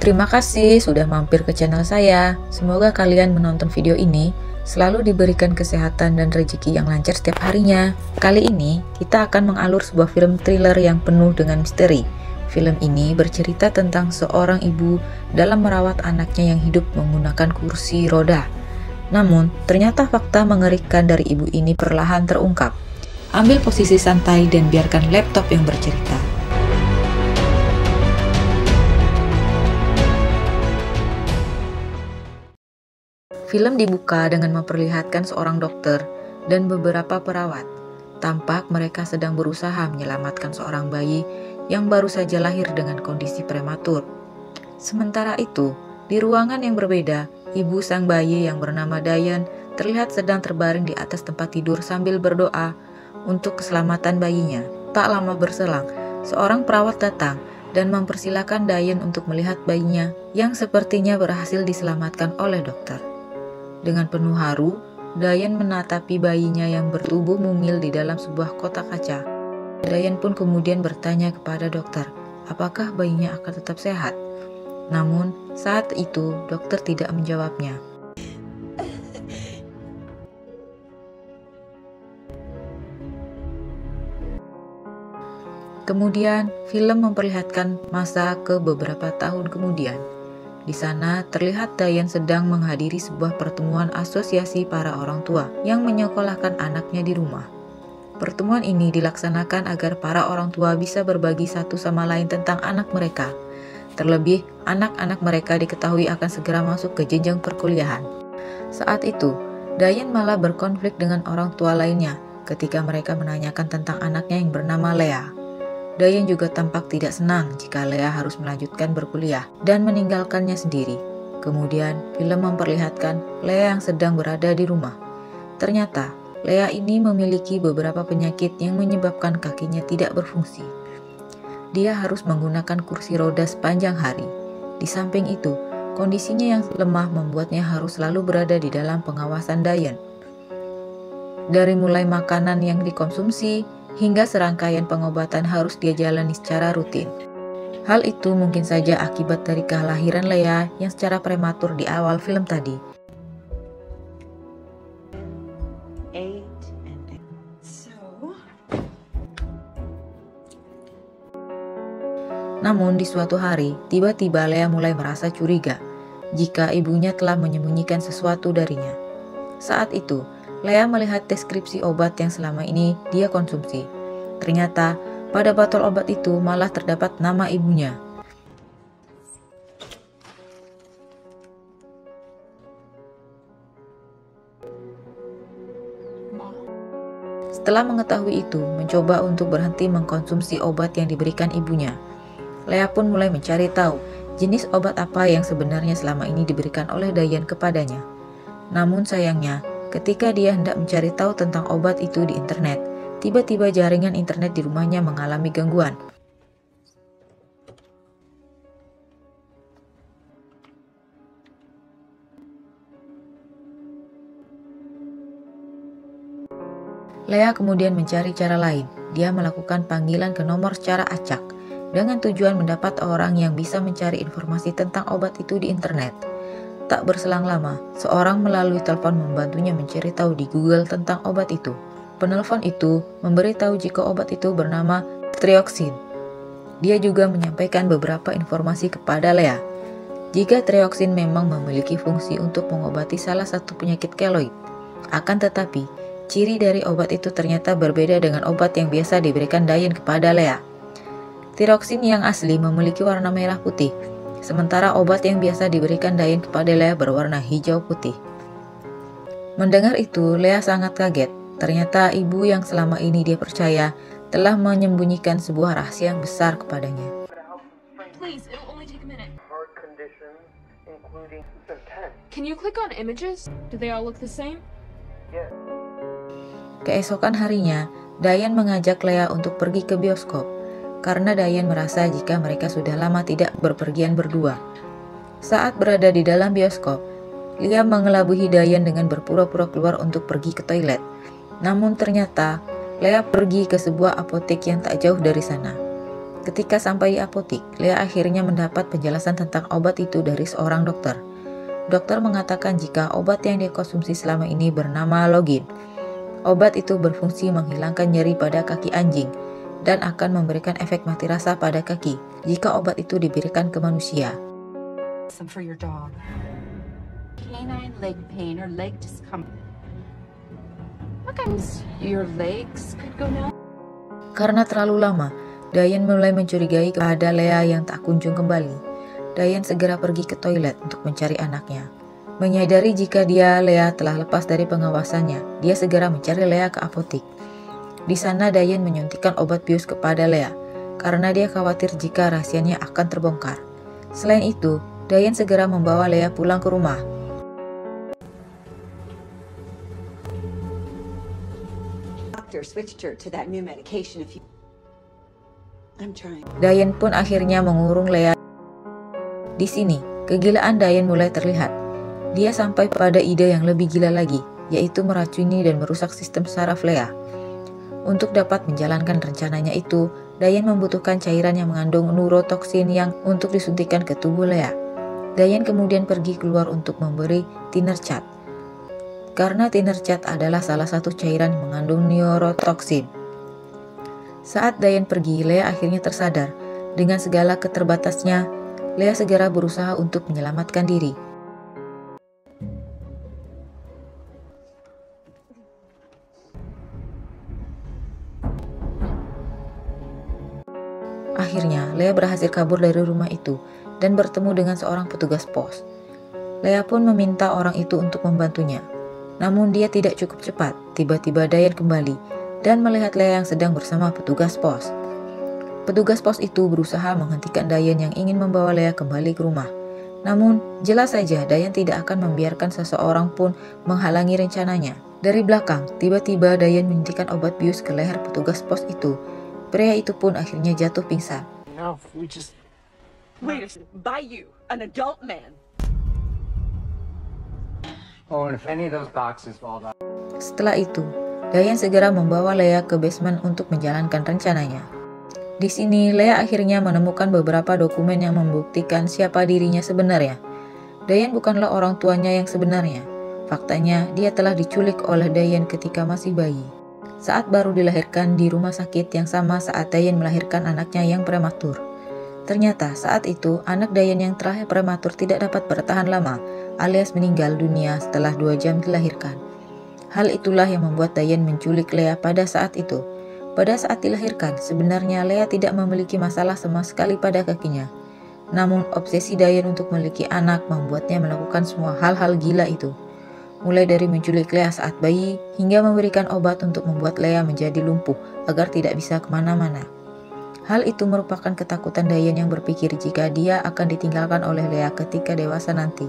Terima kasih sudah mampir ke channel saya. Semoga kalian menonton video ini selalu diberikan kesehatan dan rezeki yang lancar setiap harinya. Kali ini kita akan mengalur sebuah film thriller yang penuh dengan misteri. Film ini bercerita tentang seorang ibu dalam merawat anaknya yang hidup menggunakan kursi roda. Namun, ternyata fakta mengerikan dari ibu ini perlahan terungkap. Ambil posisi santai dan biarkan laptop yang bercerita. Film dibuka dengan memperlihatkan seorang dokter dan beberapa perawat. Tampak mereka sedang berusaha menyelamatkan seorang bayi yang baru saja lahir dengan kondisi prematur. Sementara itu, di ruangan yang berbeda, ibu sang bayi yang bernama Diane terlihat sedang terbaring di atas tempat tidur sambil berdoa untuk keselamatan bayinya. Tak lama berselang, seorang perawat datang dan mempersilahkan Diane untuk melihat bayinya yang sepertinya berhasil diselamatkan oleh dokter. Dengan penuh haru, Diane menatapi bayinya yang bertubuh mungil di dalam sebuah kotak kaca. Diane pun kemudian bertanya kepada dokter, apakah bayinya akan tetap sehat? Namun, saat itu dokter tidak menjawabnya. Kemudian, film memperlihatkan masa ke beberapa tahun kemudian. Di sana terlihat Diane sedang menghadiri sebuah pertemuan asosiasi para orang tua yang menyekolahkan anaknya di rumah. Pertemuan ini dilaksanakan agar para orang tua bisa berbagi satu sama lain tentang anak mereka. Terlebih, anak-anak mereka diketahui akan segera masuk ke jenjang perkuliahan. Saat itu, Diane malah berkonflik dengan orang tua lainnya ketika mereka menanyakan tentang anaknya yang bernama Leah. Diane juga tampak tidak senang jika Leah harus melanjutkan berkuliah dan meninggalkannya sendiri. Kemudian, film memperlihatkan Leah yang sedang berada di rumah. Ternyata, Leah ini memiliki beberapa penyakit yang menyebabkan kakinya tidak berfungsi. Dia harus menggunakan kursi roda sepanjang hari. Di samping itu, kondisinya yang lemah membuatnya harus selalu berada di dalam pengawasan Diane. Dari mulai makanan yang dikonsumsi, hingga serangkaian pengobatan harus dia jalani secara rutin. Hal itu mungkin saja akibat dari kelahiran Leah yang secara prematur di awal film tadi. Namun di suatu hari, tiba-tiba Leah mulai merasa curiga jika ibunya telah menyembunyikan sesuatu darinya. Saat itu, Leah melihat deskripsi obat yang selama ini dia konsumsi. Ternyata, pada botol obat itu malah terdapat nama ibunya. Setelah mengetahui itu, mencoba untuk berhenti mengkonsumsi obat yang diberikan ibunya. Leah pun mulai mencari tahu jenis obat apa yang sebenarnya selama ini diberikan oleh Diane kepadanya. Namun sayangnya, ketika dia hendak mencari tahu tentang obat itu di internet, tiba-tiba jaringan internet di rumahnya mengalami gangguan. Leah kemudian mencari cara lain. Dia melakukan panggilan ke nomor secara acak, dengan tujuan mendapat orang yang bisa mencari informasi tentang obat itu di internet. Tak berselang lama, seorang melalui telepon membantunya mencari tahu di Google tentang obat itu. Penelpon itu memberitahu jika obat itu bernama trioxin. Dia juga menyampaikan beberapa informasi kepada Leah. Jika trioxin memang memiliki fungsi untuk mengobati salah satu penyakit keloid, akan tetapi ciri dari obat itu ternyata berbeda dengan obat yang biasa diberikan Diane kepada Leah. Trioxin yang asli memiliki warna merah putih, sementara obat yang biasa diberikan Diane kepada Leah berwarna hijau putih. Mendengar itu, Leah sangat kaget. Ternyata ibu yang selama ini dia percaya telah menyembunyikan sebuah rahasia yang besar kepadanya. Please, it'll only take a minute. Can you click on images? Do they all look the same? Keesokan harinya, Diane mengajak Leah untuk pergi ke bioskop, karena Diane merasa jika mereka sudah lama tidak berpergian berdua. Saat berada di dalam bioskop, Leah mengelabuhi Diane dengan berpura-pura keluar untuk pergi ke toilet. Namun ternyata, Leah pergi ke sebuah apotek yang tak jauh dari sana. Ketika sampai di apotik, Lea akhirnya mendapat penjelasan tentang obat itu dari seorang dokter. Dokter mengatakan jika obat yang dia konsumsi selama ini bernama Login. Obat itu berfungsi menghilangkan nyeri pada kaki anjing dan akan memberikan efek mati rasa pada kaki jika obat itu diberikan ke manusia. Some for your dog. Canine leg pain or leg discomfort. What kinds your legs could go now? Karena terlalu lama, Diane mulai mencurigai kepada Lea yang tak kunjung kembali. Diane segera pergi ke toilet untuk mencari anaknya. Menyadari jika Lea telah lepas dari pengawasannya, dia segera mencari Lea ke apotik. Di sana Diane menyuntikkan obat bius kepada Lea, karena dia khawatir jika rahasianya akan terbongkar. Selain itu, Diane segera membawa Lea pulang ke rumah. Doctor switched her to that new medication if you... I'm trying. Diane pun akhirnya mengurung Lea. Di sini, kegilaan Diane mulai terlihat. Dia sampai pada ide yang lebih gila lagi, yaitu meracuni dan merusak sistem saraf Lea. Untuk dapat menjalankan rencananya itu, Diane membutuhkan cairan yang mengandung neurotoksin yang untuk disuntikkan ke tubuh Lea. Diane kemudian pergi keluar untuk memberi Tinercat. Karena Tinercat adalah salah satu cairan yang mengandung neurotoksin. Saat Diane pergi, Lea akhirnya tersadar. Dengan segala keterbatasnya, Lea segera berusaha untuk menyelamatkan diri. Akhirnya, Lea berhasil kabur dari rumah itu dan bertemu dengan seorang petugas pos. Lea pun meminta orang itu untuk membantunya. Namun dia tidak cukup cepat. Tiba-tiba Diane kembali dan melihat Lea yang sedang bersama petugas pos. Petugas pos itu berusaha menghentikan Diane yang ingin membawa Lea kembali ke rumah. Namun, jelas saja Diane tidak akan membiarkan seseorang pun menghalangi rencananya. Dari belakang, tiba-tiba Diane menyuntikkan obat bius ke leher petugas pos itu. Pria itu pun akhirnya jatuh pingsan. No, we just... Wait a second. By you, an adult man. Oh, and if any of those boxes fall down. Setelah itu, Diane segera membawa Lea ke basement untuk menjalankan rencananya. Di sini, Lea akhirnya menemukan beberapa dokumen yang membuktikan siapa dirinya sebenarnya. Diane bukanlah orang tuanya yang sebenarnya. Faktanya, dia telah diculik oleh Diane ketika masih bayi. Saat baru dilahirkan di rumah sakit yang sama saat Diane melahirkan anaknya yang prematur. Ternyata saat itu, anak Diane yang terakhir prematur tidak dapat bertahan lama, alias meninggal dunia setelah 2 jam dilahirkan. Hal itulah yang membuat Diane menculik Lea pada saat itu. Pada saat dilahirkan, sebenarnya Lea tidak memiliki masalah sama sekali pada kakinya. Namun, obsesi Diane untuk memiliki anak membuatnya melakukan semua hal-hal gila itu. Mulai dari menculik Lea saat bayi, hingga memberikan obat untuk membuat Lea menjadi lumpuh agar tidak bisa kemana-mana. Hal itu merupakan ketakutan Diane yang berpikir jika dia akan ditinggalkan oleh Lea ketika dewasa nanti.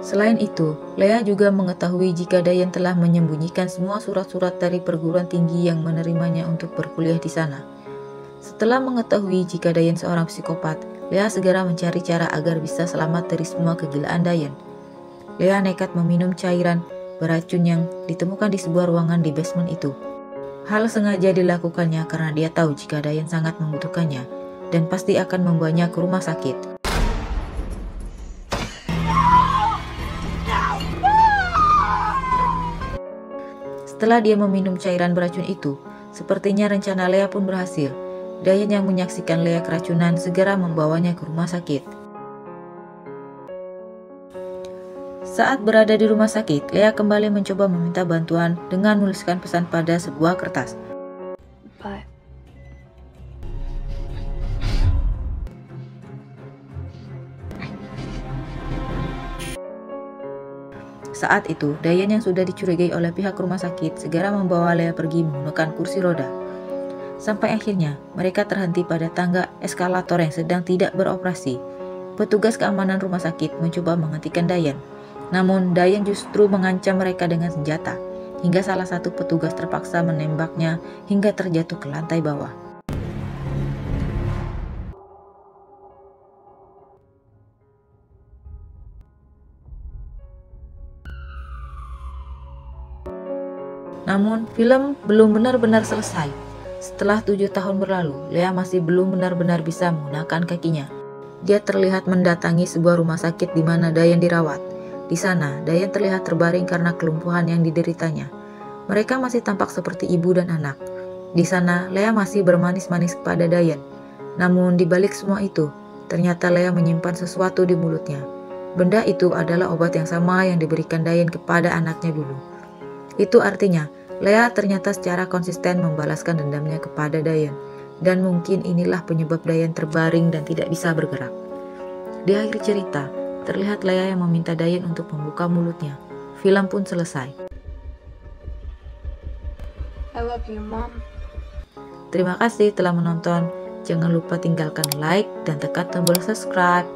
Selain itu, Lea juga mengetahui jika Diane telah menyembunyikan semua surat-surat dari perguruan tinggi yang menerimanya untuk berkuliah di sana. Setelah mengetahui jika Diane seorang psikopat, Lea segera mencari cara agar bisa selamat dari semua kegilaan Diane. Lea nekat meminum cairan beracun yang ditemukan di sebuah ruangan di basement itu. Hal sengaja dilakukannya karena dia tahu jika Diane sangat membutuhkannya dan pasti akan membawanya ke rumah sakit. Setelah dia meminum cairan beracun itu, sepertinya rencana Lea pun berhasil. Diane yang menyaksikan Lea keracunan segera membawanya ke rumah sakit. Saat berada di rumah sakit, Lea kembali mencoba meminta bantuan dengan menuliskan pesan pada sebuah kertas. But Saat itu, Diane yang sudah dicurigai oleh pihak rumah sakit segera membawa Lea pergi menggunakan kursi roda. Sampai akhirnya, mereka terhenti pada tangga eskalator yang sedang tidak beroperasi. Petugas keamanan rumah sakit mencoba menghentikan Diane. Namun, Diane justru mengancam mereka dengan senjata, hingga salah satu petugas terpaksa menembaknya hingga terjatuh ke lantai bawah. Namun, film belum benar-benar selesai. Setelah 7 tahun berlalu, Lea masih belum benar-benar bisa menggunakan kakinya. Dia terlihat mendatangi sebuah rumah sakit di mana Diane dirawat. Di sana, Diane terlihat terbaring karena kelumpuhan yang dideritanya. Mereka masih tampak seperti ibu dan anak. Di sana, Lea masih bermanis-manis kepada Diane. Namun, di balik semua itu, ternyata Lea menyimpan sesuatu di mulutnya. Benda itu adalah obat yang sama yang diberikan Diane kepada anaknya dulu. Itu artinya, Lea ternyata secara konsisten membalaskan dendamnya kepada Diane. Dan mungkin inilah penyebab Diane terbaring dan tidak bisa bergerak. Di akhir cerita, terlihat Lea yang meminta Diane untuk membuka mulutnya. Film pun selesai. I love you, Mom. Terima kasih telah menonton. Jangan lupa tinggalkan like dan tekan tombol subscribe.